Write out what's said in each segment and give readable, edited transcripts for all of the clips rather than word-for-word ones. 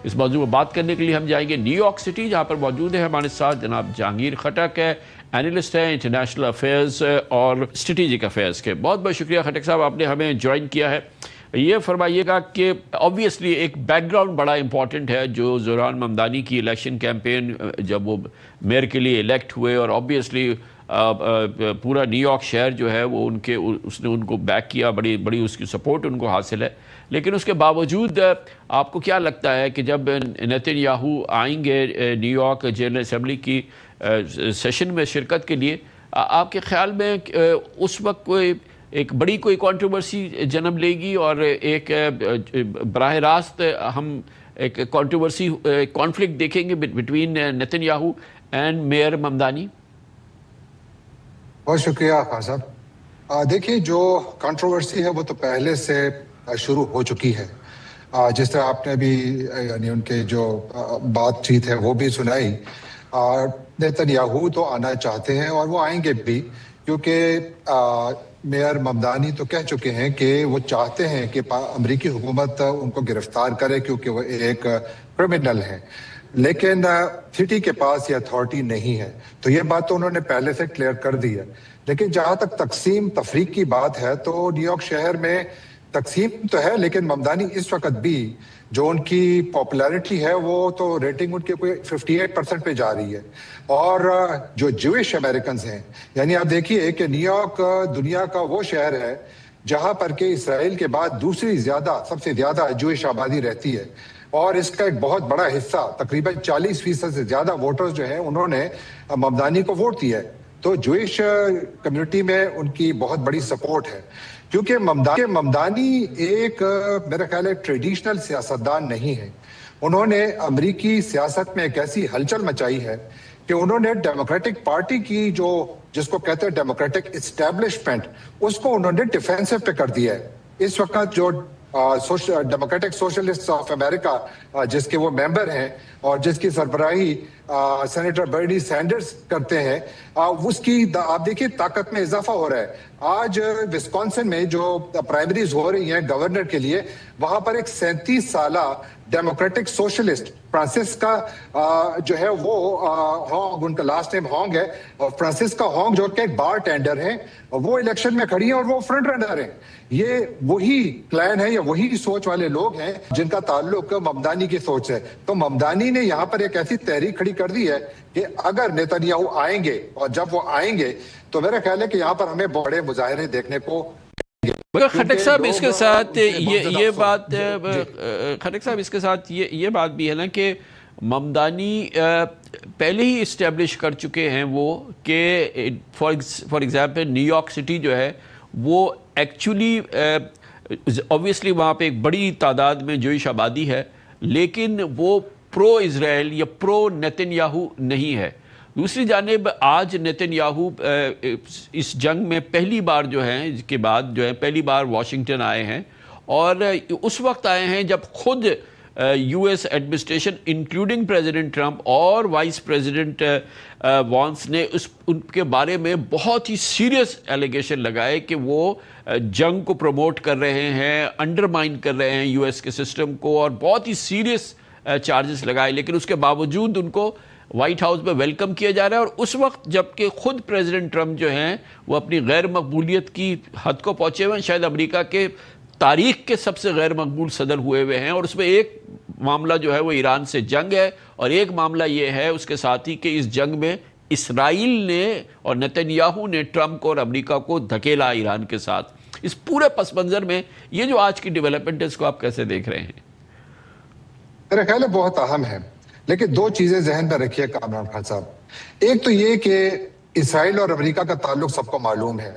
اس موضوع میں بات کرنے کے لیے ہم جائیں گے نیو یارک سٹی، جہاں پر موجود ہے ہمارے ساتھ جناب جہانگیر خٹک ہے، اینالسٹ ہیں انٹرنیشنل افیئرز اور اسٹریٹجک افیئرز کے۔ بہت بہت شکریہ خٹک صاحب، آپ نے ہمیں جوائن کیا ہے۔ یہ فرمائیے گا کہ آبویسلی ایک بیک گراؤنڈ بڑا امپورٹنٹ ہے، جو زوران ممدانی کی الیکشن کیمپین جب وہ میئر کے لیے الیکٹ ہوئے، اور آبویسلی پورا نیو یارک شہر جو ہے وہ اس نے ان کو بیک کیا، بڑی اس کی سپورٹ ان کو حاصل ہے۔ لیکن اس کے باوجود آپ کو کیا لگتا ہے کہ جب نیتن یاہو آئیں گے نیو یارک جنرل اسمبلی کی سیشن میں شرکت کے لیے، آپ کے خیال میں اس وقت ایک بڑی کوئی کنٹروورسی جنم لے گی، اور ایک براہ راست ہم ایک کنٹروورسی کانفلکٹ دیکھیں گے between Netanyahu and mayor Mamdani? بہت شکریہ خان صاحب۔ دیکھیے، جو کنٹروورسی ہے وہ تو پہلے سے شروع ہو چکی ہے۔ جس طرح آپ نے بھی یعنی ان کے جو بات چیت ہے وہ بھی سنائی۔ نیتن یاہو تو آنا چاہتے ہیں اور وہ آئیں گے بھی، کیونکہ میئر ممدانی تو کہہ چکے ہیں کہ وہ چاہتے ہیں کہ امریکی حکومت ان کو گرفتار کرے، کیونکہ وہ ایک کرمنل ہیں، لیکن سٹی کے پاس یہ اتھارٹی نہیں ہے۔ تو یہ بات تو انہوں نے پہلے سے کلیئر کر دی ہے۔ لیکن جہاں تک تقسیم تفریق کی بات ہے تو نیو یارک شہر میں تقسیم تو ہے، لیکن ممدانی اس وقت بھی جو ان کی پاپولیرٹی ہے وہ تو ریٹنگ ان کی کوئی 58% پہ جا رہی ہے۔ اور جو جوئش امریکنز ہیں، یعنی آپ دیکھیے کہ نیو یارک دنیا کا وہ شہر ہے جہاں پر کہ اسرائیل کے بعد دوسری سب سے زیادہ جوئش آبادی رہتی ہے، اور اس کا ایک بہت بڑا حصہ تقریباً 40% سے زیادہ ووٹرز جو ہیں انہوں نے ممدانی کو ووٹ دیا ہے۔ تو جوئش کمیونٹی میں ان کی بہت بڑی سپورٹ ہے، کیونکہ ممدانی ایک میرا خیال ہے ٹریڈیشنل سیاستدان نہیں ہے۔ انہوں نے امریکی سیاست میں ایک ایسی ہلچل مچائی ہے کہ انہوں نے ڈیموکریٹک پارٹی کی جس کو کہتے ہیں ڈیموکریٹک اسٹیبلشمنٹ، اس کو انہوں نے ڈیفینسو پہ کر دیا ہے۔ اس وقت جو ڈیموکریٹک سوشلسٹ آف امریکہ جس کے وہ ممبر ہیں اور جس کی سربراہی سینیٹر برنی سینڈرز کرتے ہیں، اس کی آپ دیکھیے طاقت میں اضافہ ہو رہا ہے۔ آج وسکونسن میں جو پرائمریز ہو رہی ہیں گورنر کے لیے، وہاں پر ایک 37 سالہ ڈیموکریٹک سوشلسٹ فرانسسکا جو ہے وہ ہانگ، ان کا لاسٹ نیم ہانگ ہے، اور فرانسسکا ہانگ جو کہ ایک بار ٹینڈر ہیں، وہ الیکشن میں کھڑی ہیں اور وہ فرنٹ رنر ہیں۔ یہ وہی کلین ہے یا وہی سوچ والے لوگ ہیں جن کا تعلق ممدانی کی سوچ ہے۔ تو ممدانی نے یہاں پر ایک ایسی تحریک کھڑی کر دی ہے کہ اگر نیتن یاہو آئیں گے، اور جب وہ آئیں گے تو میرا خیال ہے کہ یہاں پر ہمیں بڑے مظاہرے دیکھنے کو مگر خٹک صاحب اس کے ساتھ یہ بات خٹک صاحب اس کے ساتھ یہ بات بھی ہے نا کہ ممدانی پہلے ہی اسٹیبلش کر چکے ہیں وہ کہ for example new York city جو ہے وہ ایکچولی obviously وہاں پہ ایک بڑی تعداد میں جوئش آبادی ہے، لیکن وہ پرو اسرائیل یا پرو نیتن یاہو نہیں ہے۔ دوسری جانب آج نیتن یاہو اس جنگ میں پہلی بار جو ہیں اس کے بعد جو ہے پہلی بار واشنگٹن آئے ہیں، اور اس وقت آئے ہیں جب خود U S administration including president Trump اور وائس پریزیڈنٹ وانس نے ان کے بارے میں بہت ہی سیریس ایلیگیشن لگائے کہ وہ جنگ کو پروموٹ کر رہے ہیں، انڈرمائن کر رہے ہیں یو ایس کے سسٹم کو، اور بہت ہی سیریس چارجز لگائے۔ لیکن اس کے باوجود ان کو وائٹ ہاؤس میں ویلکم کیا جا رہا ہے، اور اس وقت جب کہ خود پریزیڈنٹ ٹرمپ جو ہیں وہ اپنی غیر مقبولیت کی حد کو پہنچے ہوئے ہیں، شاید امریکہ کے تاریخ کے سب سے غیر مقبول صدر ہوئے ہوئے ہیں، اور اس میں ایک معاملہ جو ہے وہ ایران سے جنگ ہے، اور ایک معاملہ یہ ہے اس کے ساتھ ہی کہ اس جنگ میں اسرائیل نے اور نیتن یاہو نے ٹرمپ کو اور امریکہ کو دھکیلا ایران کے ساتھ۔ اس پورے پس منظر میں یہ جو آج کی ڈیولپمنٹ ہے اس کو آپ کیسے دیکھ رہے ہیں؟ میرا خیال ہے بہت اہم ہے، لیکن دو چیزیں ذہن میں رکھیے کامران خان صاحب۔ ایک تو یہ کہ اسرائیل اور امریکہ کا تعلق سب کو معلوم ہے،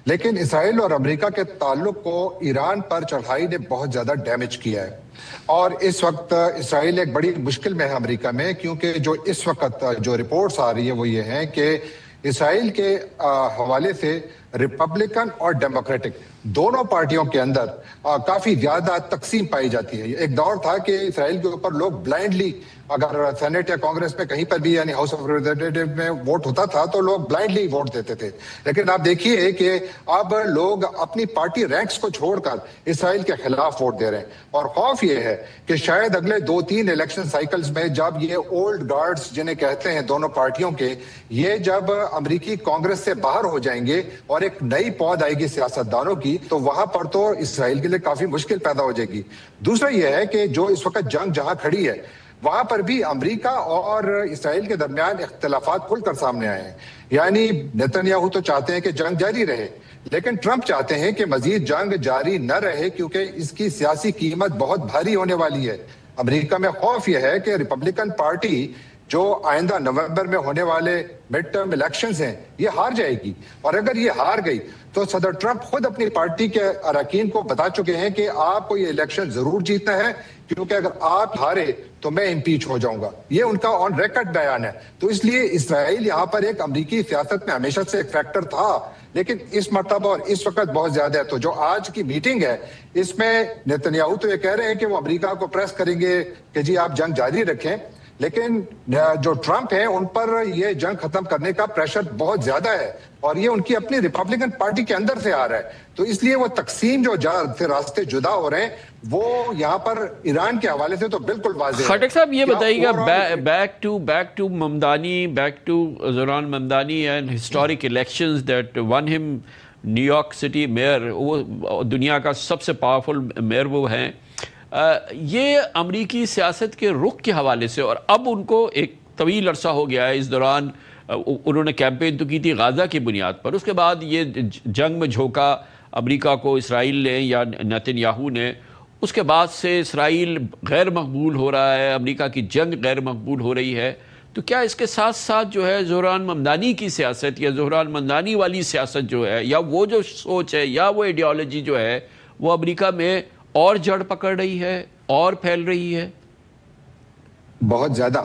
لیکن اسرائیل اور امریکہ کے تعلق کو ایران پر چڑھائی نے بہت زیادہ ڈیمیج کیا ہے، اور اس وقت اسرائیل ایک بڑی مشکل میں ہے امریکہ میں، کیونکہ جو اس وقت جو رپورٹس آ رہی ہیں وہ یہ ہیں کہ اسرائیل کے حوالے سے ریپبلکن اور ڈیموکریٹک दोनों पार्टियों के अंदर काफी ज्यादा तकसीम पाई जाती है। एक दौर था कि इसराइल के ऊपर लोग ब्लाइंडली, अगर सेनेट या कांग्रेस में कहीं पर भी यानी हाउस ऑफ रिप्रेजेंटेटिव में वोट होता था तो लोग ब्लाइंडली वोट देते थे। लेकिन आप देखिए कि अब लोग अपनी पार्टी रैंक्स को छोड़कर इसराइल के खिलाफ वोट दे रहे हैं, और खौफ ये है कि शायद अगले 2-3 इलेक्शन साइकिल्स में जब ये ओल्ड गार्ड्स जिन्हें कहते हैं दोनों पार्टियों के, ये जब अमेरिकी कांग्रेस से बाहर हो जाएंगे और एक नई पौध आएगी सियासतदानों की, तो वहां पर तो इसराइल के लिए काफी मुश्किल पैदा हो जाएगी। दूसरा यह है कि जो इस वक्त जंग जहां खड़ी है वहां पर भी अमेरिका और इसराइल के दरमियान इख्तिलाफात खुलकर सामने आए हैं। यानी नेतन्याहू तो चाहते हैं कि जंग जारी रहे, लेकिन ट्रंप चाहते हैं कि मजीद जंग जारी न रहे क्योंकि इसकी सियासी कीमत बहुत भारी होने वाली है। अमेरिका में खौफ यह है कि रिपब्लिकन पार्टी जो आइंदा नवंबर में होने वाले मिड टर्म इलेक्शंस हैं ये हार जाएगी, और अगर ये हार गई तो सदर ट्रंप खुद अपनी पार्टी के अरकान को बता चुके हैं कि आपको ये इलेक्शन जरूर जीतना है, क्योंकि अगर आप हारे तो मैं इम्पीच हो जाऊंगा। ये उनका ऑन रिकॉर्ड बयान है। तो इसलिए इसराइल यहाँ पर एक अमेरिकी सियासत में हमेशा से एक फैक्टर था, लेकिन इस मर्तबा और इस वक्त बहुत ज्यादा है। तो जो आज की मीटिंग है इसमें नेतन्याहू तो ये कह रहे हैं कि वो अमेरिका को प्रेस करेंगे कि जी आप जंग जारी रखें, लेकिन जो ट्रंप है उन पर यह जंग खत्म करने का प्रेशर बहुत ज्यादा है, और ये उनकी अपनी रिपब्लिकन पार्टी के अंदर से आ रहा है। तो इसलिए वो तकसीम जो रास्ते जुदा हो रहे हैं वो यहाँ पर ईरान के हवाले से तो बिल्कुल वाज़ेह है। खटक साहब ये बताइएगा, back to Mamdani, back to Zohran Mamdani and historic elections that won him New York city mayor, वो दुनिया का सबसे पावरफुल मेयर वो हैं। ये अमरीकी सियासत के रुख के हवाले से, और अब उनको एक तवील अरसा हो गया है, इस दौरान उन्होंने कैंपेन तो की थी गाज़ा की बुनियाद पर, उसके बाद ये जंग में झोंका अमरीका को इसराइल ने या नेतन्याहू ने, उसके बाद से इसराइल गैर मकबूल हो रहा है, अमरीका की जंग गैर मकबूल हो रही है। तो क्या इसके साथ साथ जो है जोरान ममदानी की सियासत या जोरान ममदानी वाली सियासत जो है, या वो जो सोच है या वो आइडियोलॉजी जो है, वो अमरीका में और जड़ पकड़ रही है और फैल रही है? बहुत ज्यादा।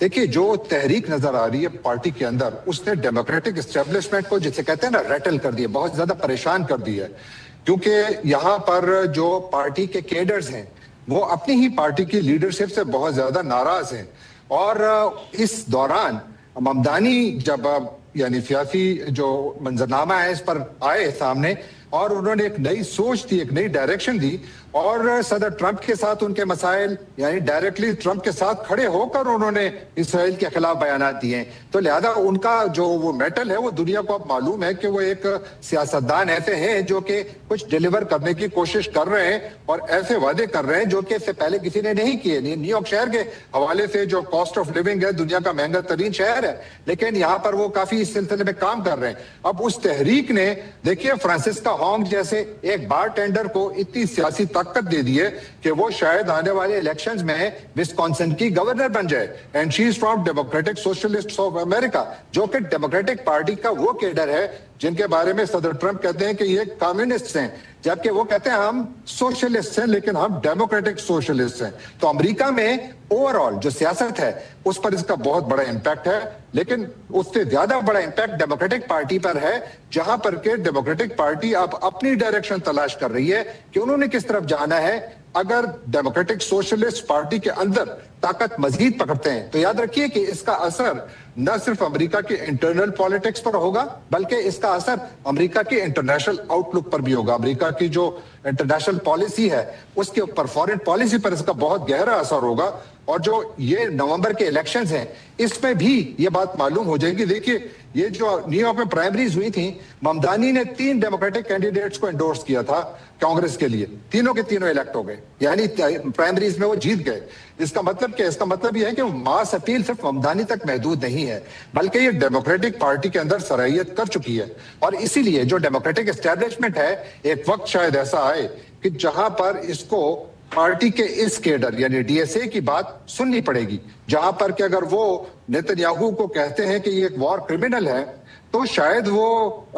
देखिए, जो तहरीक नजर आ रही है पार्टी के अंदर, उसने डेमोक्रेटिक एस्टेब्लिशमेंट को जिसे कहते हैं ना रैटल कर दिया, बहुत ज्यादा परेशान कर दिया है। क्योंकि यहाँ पर जो पार्टी के कैडर्स हैं वो अपनी ही पार्टी की लीडरशिप से बहुत ज्यादा नाराज हैं, और इस दौरान ममदानी जब यानी सियासी जो मंजरनामा है इस पर आए सामने, और उन्होंने एक नई सोच दी, एक नई डायरेक्शन दी, और सदर ट्रंप के साथ उनके मसाइल यानी डायरेक्टली ट्रंप के साथ खड़े होकर उन्होंने इसराइल के खिलाफ बयानात दिए। तो लिहाजा उनका जो वो मेटल है वो दुनिया को अब मालूम है कि वो एक सियासतदान ऐसे हैं जो कि कुछ डिलीवर करने की कोशिश कर रहे हैं और ऐसे वादे कर रहे हैं जो कि इससे पहले किसी ने नहीं किए। न्यूयॉर्क शहर के हवाले से जो कॉस्ट ऑफ लिविंग है दुनिया का महंगा तरीन शहर है, लेकिन यहाँ पर वो काफी इस सिलसिले में काम कर रहे हैं। अब उस तहरीक ने देखिए फ्रांसिस्का होंग जैसे एक बार टेंडर को इतनी सियासी ताकत दे दी है कि वो शायद आने वाले इलेक्शंस में विस्कॉन्सिन की गवर्नर बन जाए, and she is from democratic socialist of America, जो कि डेमोक्रेटिक पार्टी का वो कैडर है जिनके बारे में सदर ट्रंप कहते हैं कि ये कम्युनिस्ट हैं, जबकि वो कहते हैं हम सोशलिस्ट हैं लेकिन हम डेमोक्रेटिक सोशलिस्ट हैं। तो अमेरिका में ओवरऑल जो सियासत है उस पर इसका बहुत बड़ा इंपैक्ट है, लेकिन उससे ज्यादा बड़ा इंपैक्ट डेमोक्रेटिक पार्टी पर है, जहां पर के डेमोक्रेटिक पार्टी अब अपनी डायरेक्शन तलाश कर रही है कि उन्होंने किस तरफ जाना है। अगर डेमोक्रेटिक सोशलिस्ट पार्टी के अंदर ताकत मजीद पकड़ते हैं तो याद रखिए कि इसका असर न सिर्फ अमेरिका के इंटरनल पॉलिटिक्स पर होगा, बल्कि इसका असर अमेरिका के इंटरनेशनल आउटलुक पर भी होगा। अमेरिका की जो इंटरनेशनल पॉलिसी है उसके ऊपर, फॉरेन पॉलिसी पर इसका बहुत गहरा असर होगा। और जो ये नवंबर के इलेक्शंस हैं इसमें भी ये बात मालूम हो जाएगी। देखिए, ये जो न्यूयॉर्क में प्राइमरीज हुई थी, ममदानी ने 3 डेमोक्रेटिक कैंडिडेट्स को एंडोर्स किया था कांग्रेस के लिए, तीनों के तीनों इलेक्ट हो गए, यानी प्राइमरीज में वो जीत गए। इसका मतलब क्या है? इसका मतलब यह है कि मास अपील सिर्फ ममदानी तक महदूद नहीं है, बल्कि ये डेमोक्रेटिक पार्टी के अंदर सराहियत कर चुकी है। और इसीलिए जो डेमोक्रेटिक एस्टेब्लिशमेंट है, एक वक्त शायद ऐसा आए कि जहां पर इसको पार्टी के इस केडर यानी डीएसए की बात सुननी पड़ेगी, जहां पर कि अगर वो नेतन्याहू को कहते हैं कि ये एक वॉर क्रिमिनल है, تو شاید وہ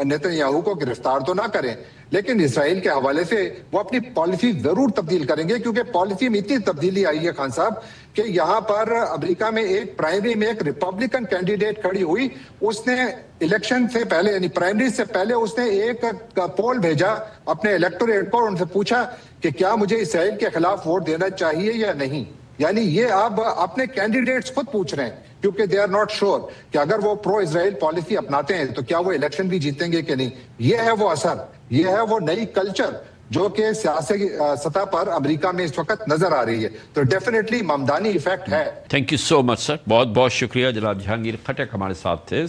نیتنیاہو کو گرفتار تو نہ کریں، لیکن اسرائیل کے حوالے سے وہ اپنی پالیسی ضرور تبدیل کریں گے، کیونکہ پالیسی میں اتنی تبدیلی آئی ہے خان صاحب کہ یہاں پر امریکہ میں ایک پرائمری میں ایک ریپبلکن کینڈیڈیٹ کھڑی ہوئی، اس نے الیکشن سے پہلے یعنی پرائمری سے پہلے اس نے ایک پول بھیجا اپنے الیکٹوریٹ کو، ان سے پوچھا کہ کیا مجھے اسرائیل کے خلاف ووٹ دینا چاہیے یا نہیں. یعنی یہ اب اپنے کینڈیڈیٹس خود پوچھ رہے ہیں، کیونکہ دے آر ناٹ شور کہ اگر وہ پرو اسرائیل پالیسی اپناتے ہیں تو کیا وہ الیکشن بھی جیتیں گے کہ نہیں. یہ ہے وہ اثر، یہ ہے وہ نئی کلچر جو کہ سیاسی سطح پر امریکہ میں اس وقت نظر آ رہی ہے. تو ڈیفینیٹلی ممدانی ایفیکٹ ہے. تھینک یو سو مچ سر، بہت بہت شکریہ. جناب جہانگیر خٹک ہمارے ساتھ تھے.